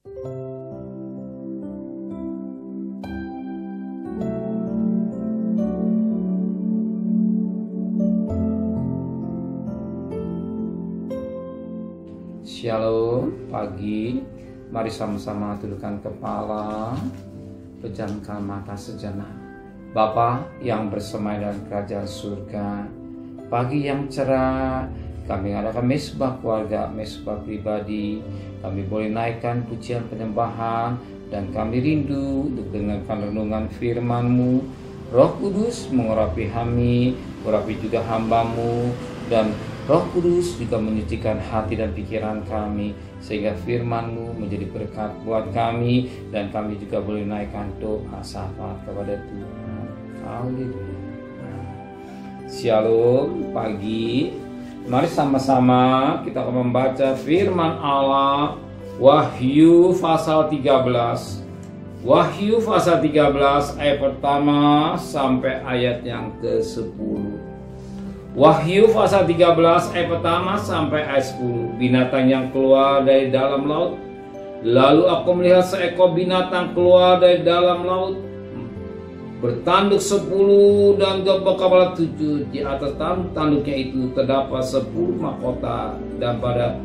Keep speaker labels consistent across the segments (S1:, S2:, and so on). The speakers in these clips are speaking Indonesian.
S1: Shalom, pagi. Mari sama-sama tundukkan kepala, pejamkan mata sejenak. Bapa yang bersemayam dalam kerajaan surga, pagi yang cerah, kami mengadakan mesbah keluarga, mesbah pribadi. Kami boleh naikkan pujian penyembahan, dan kami rindu untuk dengarkan renungan firman-Mu. Roh Kudus mengurapi kami, urapi juga hamba-Mu, dan Roh Kudus juga menyucikan hati dan pikiran kami, sehingga firman-Mu menjadi berkat buat kami, dan kami juga boleh naikkan doa syafaat kepada Tuhan. Haleluya. Shalom, pagi. Mari sama-sama kita akan membaca firman Allah, Wahyu pasal 13. Wahyu pasal 13 ayat pertama sampai ayat yang ke-10. Wahyu pasal 13 ayat pertama sampai ayat 10. Binatang yang keluar dari dalam laut. Lalu aku melihat seekor binatang keluar dari dalam laut, bertanduk 10 dan berkepala 7. Di atas tanduknya itu terdapat 10 mahkota, dan pada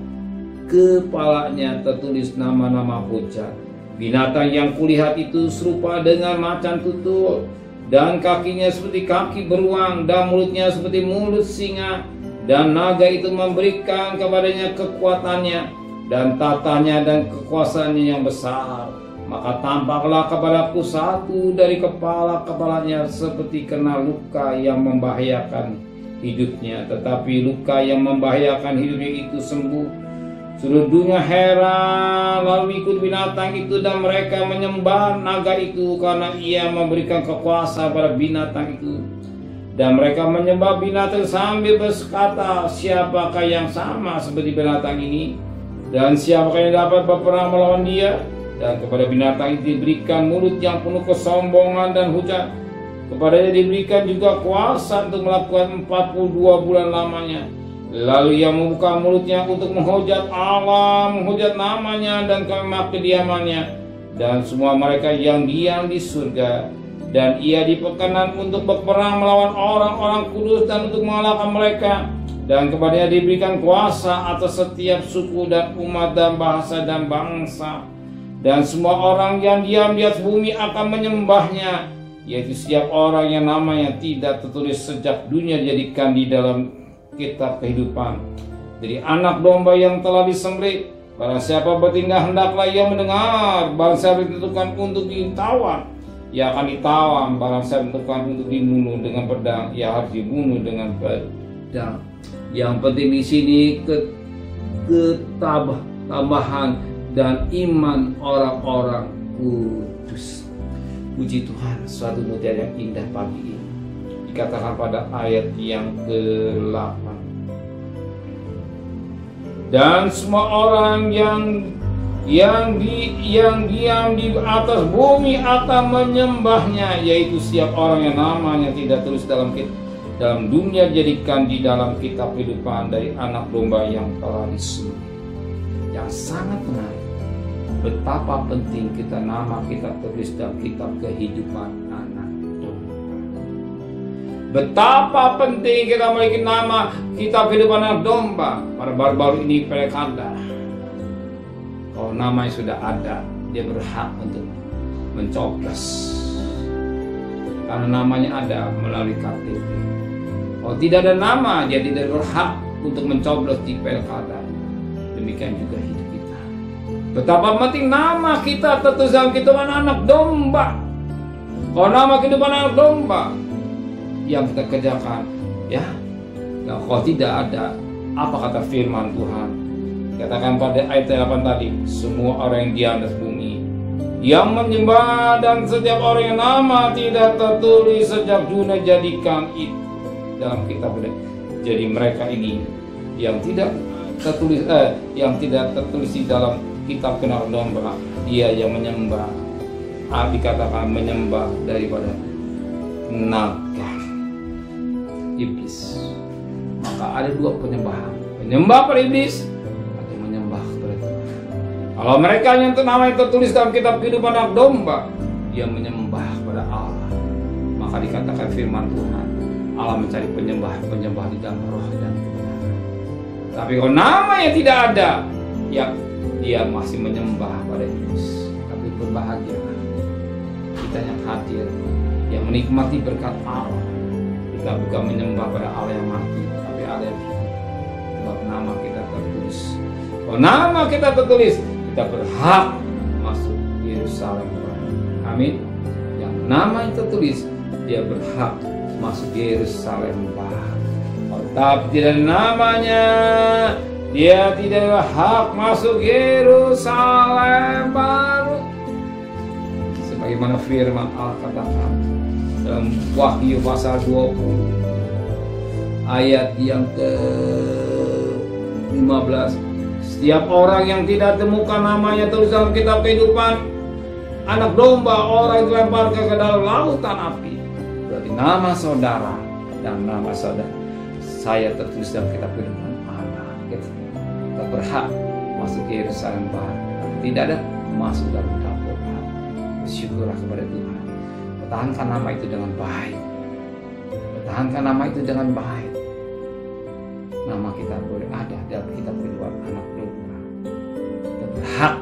S1: kepalanya tertulis nama-nama hujat. Binatang yang kulihat itu serupa dengan macan tutul, dan kakinya seperti kaki beruang, dan mulutnya seperti mulut singa. Dan naga itu memberikan kepadanya kekuatannya, dan tatanya dan kekuasaannya yang besar. Maka tampaklah kepadaku satu dari kepalanya seperti kena luka yang membahayakan hidupnya. Tetapi luka yang membahayakan hidupnya itu sembuh. Seluruh dunia heran lalu ikut binatang itu, dan mereka menyembah naga itu karena ia memberikan kekuasaan pada binatang itu. Dan mereka menyembah binatang sambil berkata, siapakah yang sama seperti binatang ini, dan siapakah yang dapat berperang melawan dia? Dan kepada binatang itu diberikan mulut yang penuh kesombongan dan hujat. Kepadanya diberikan juga kuasa untuk melakukan 42 bulan lamanya. Lalu ia membuka mulutnya untuk menghujat Allah, menghujat namanya dan kemah kediamannya, dan semua mereka yang diam di surga. Dan ia diperkenan untuk berperang melawan orang-orang kudus dan untuk mengalahkan mereka. Dan kepadanya diberikan kuasa atas setiap suku dan umat dan bahasa dan bangsa. Dan semua orang yang diam di atas bumi akan menyembahnya, yaitu setiap orang yang namanya tidak tertulis sejak dunia dijadikan di dalam kitab kehidupan dari anak domba yang telah disembelih. Barang siapa bertindak hendaklah ia mendengar. Barang siapa ditentukan untuk ditawan, ia akan ditawan. Barang siapa ditentukan untuk dibunuh dengan pedang, ia harus dibunuh dengan pedang. Yang penting di sini ketabahan dan iman orang-orang kudus. Puji Tuhan, suatu mutiara yang indah pagi ini dikatakan pada ayat yang ke-8. Dan semua orang yang diam di atas bumi akan menyembahnya, yaitu setiap orang yang namanya tidak tulis dalam dunia dijadikan di dalam kitab kehidupan dari anak domba yang telah disembelih. Yang sangat menarik, betapa penting nama kita tertulis dalam kitab kehidupan anak domba. Betapa penting kita memiliki nama kitab kehidupan anak domba. Pada baru-baru ini pilkada, kalau namanya sudah ada, dia berhak untuk mencoblos karena namanya ada melalui KTP. Kalau tidak ada nama, dia tidak berhak untuk mencoblos di pilkada. Demikian juga hidup kita. Betapa penting nama kita tertulis dalam kehidupan anak domba. Kalau nama kehidupan anak domba yang kita kerjakan, ya, nah, kalau tidak ada, apa kata firman Tuhan? Katakan pada ayat 8 tadi, semua orang yang di atas bumi yang menyembah, dan setiap orang yang nama tidak tertulis sejak dunia jadikan itu dalam kitab. Jadi mereka ini yang tidak tertulis di dalam kitab kehidupan domba, dia yang menyembah, dikatakan menyembah daripada naga, iblis. Maka ada dua penyembahan, menyembah pada iblis atau menyembah kepada Tuhan. Kalau mereka yang nama yang tertulis dalam kitab kehidupan anak domba, dia menyembah kepada Allah. Maka dikatakan firman Tuhan, Allah mencari penyembah di dalam roh dan kebenaran. Tapi kalau nama yang tidak ada, ya dia masih menyembah pada Yesus. Tapi berbahagialah kita yang hadir, yang menikmati berkat Allah. Kita bukan menyembah pada Allah yang mati, tapi Allah yang hidup. Sebab nama kita tertulis. Kalau nama kita tertulis, kita berhak masuk Yerusalem. Amin. Yang nama yang tertulis, dia berhak masuk Yerusalem baru. Tapi tidak namanya, dia tidak berhak masuk Yerusalem baru. Sebagaimana firman Allah katakan dalam Wahyu pasal 20 ayat yang ke-15. Setiap orang yang tidak temukan namanya terus dalam kitab kehidupan anak domba, orang dilemparkan ke dalam lautan api. Berarti nama saudara dan nama saudara saya tertulis dalam kitab kehidupan Allah. Kita berhak masuk ke Yerusalem baru. Tidak ada masuk dalam dapur Allah. Bersyukurlah kepada Tuhan. Pertahankan nama itu dengan baik. Pertahankan nama itu dengan baik. Nama kita boleh ada dalam kitab kehidupan anak domba. Kita berhak.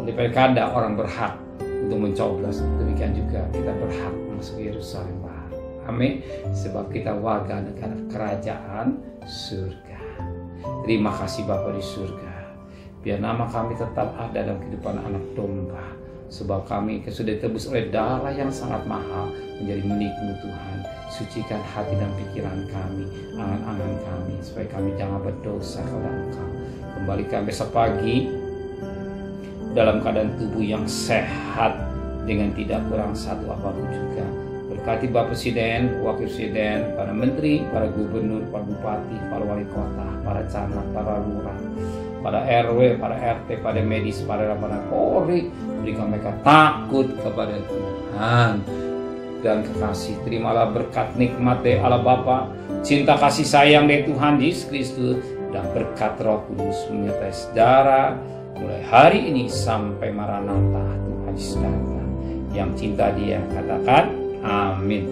S1: Oleh pilkada orang berhak untuk mencoblos. Demikian juga kita berhak masuk Yerusalem baru. Amin. Sebab kita warga negara kerajaan surga. Terima kasih Bapa di surga. Biar nama kami tetap ada dalam kehidupan anak domba. Sebab kami sudah ditebus oleh darah yang sangat mahal menjadi milik-Mu Tuhan. Sucikan hati dan pikiran kami, angan-angan kami, supaya kami jangan berdosa kepada Engkau. Kembalikan besok pagi dalam keadaan tubuh yang sehat dengan tidak kurang satu apapun juga. Berkati Bapak Presiden, Wakil Presiden, para Menteri, para Gubernur, para Bupati, para Wali Kota, para Camat, para Lurah, para RW, para RT, para medis, para Polri. Berikan mereka takut kepada Tuhan dan kekasih. Terimalah berkat nikmat dari Allah Bapa, cinta kasih sayang dari Tuhan Yesus Kristus, dan berkat Roh Kudus menyertai saudara mulai hari ini sampai Maranatha Tuhan Yesus datang. Yang cinta Dia katakan amin.